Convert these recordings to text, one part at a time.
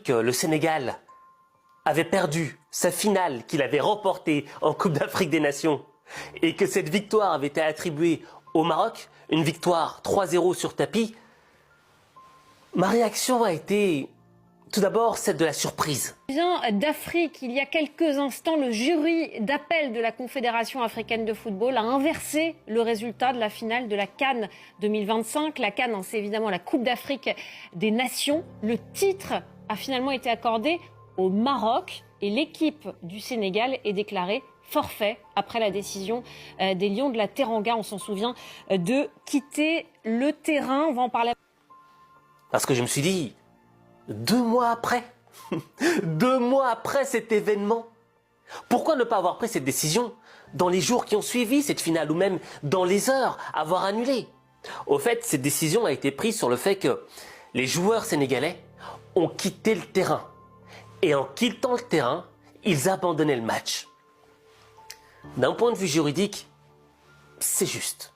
que le Sénégal avait perdu sa finale qu'il avait remportée en Coupe d'Afrique des Nations et que cette victoire avait été attribuée au Maroc, une victoire 3-0 sur tapis, ma réaction a été tout d'abord celle de la surprise. D'Afrique, il y a quelques instants, le jury d'appel de la Confédération africaine de football a inversé le résultat de la finale de la CAN 2025. La CAN, c'est évidemment la Coupe d'Afrique des Nations. Le titre a finalement été accordé au Maroc et l'équipe du Sénégal est déclarée forfait après la décision des Lions de la Teranga, on s'en souvient, de quitter le terrain. On va en parler. Parce que je me suis dit, 2 mois après, 2 mois après cet événement, pourquoi ne pas avoir pris cette décision dans les jours qui ont suivi cette finale ou même dans les heures, avoir annulé? Au fait, cette décision a été prise sur le fait que les joueurs sénégalais ont quitté le terrain. Et en quittant le terrain, ils abandonnaient le match. D'un point de vue juridique, c'est juste.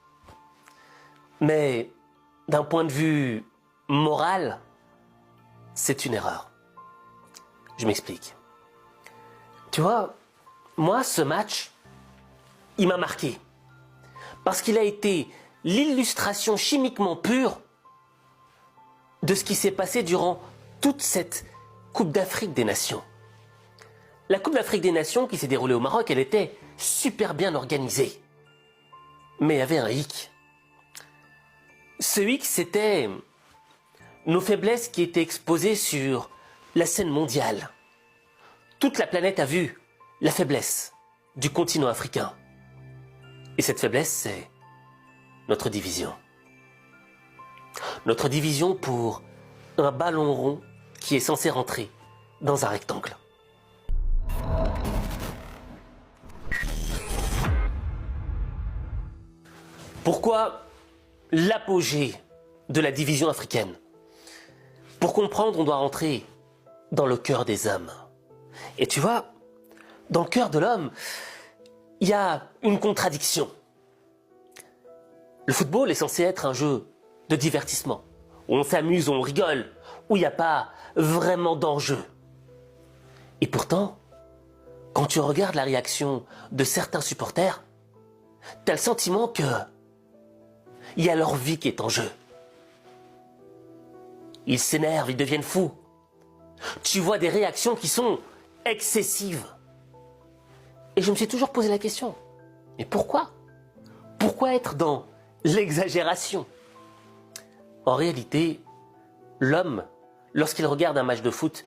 Mais d'un point de vue moral, c'est une erreur. Je m'explique. Tu vois, moi, ce match, il m'a marqué. Parce qu'il a été l'illustration chimiquement pure de ce qui s'est passé durant toute cette Coupe d'Afrique des Nations. La Coupe d'Afrique des Nations qui s'est déroulée au Maroc, elle était super bien organisée. Mais il y avait un hic. Ce hic, c'était nos faiblesses qui étaient exposées sur la scène mondiale. Toute la planète a vu la faiblesse du continent africain. Et cette faiblesse, c'est notre division. Notre division pour un ballon rond qui est censé rentrer dans un rectangle. Pourquoi l'apogée de la division africaine? Pour comprendre, on doit rentrer dans le cœur des hommes. Et tu vois, dans le cœur de l'homme, il y a une contradiction. Le football est censé être un jeu de divertissement, où on s'amuse, où on rigole, où il n'y a pas vraiment d'enjeu. Et pourtant, quand tu regardes la réaction de certains supporters, tu as le sentiment que il y a leur vie qui est en jeu. Ils s'énervent, ils deviennent fous. Tu vois des réactions qui sont excessives. Et je me suis toujours posé la question, mais pourquoi? Pourquoi être dans l'exagération? En réalité, l'homme, lorsqu'il regarde un match de foot,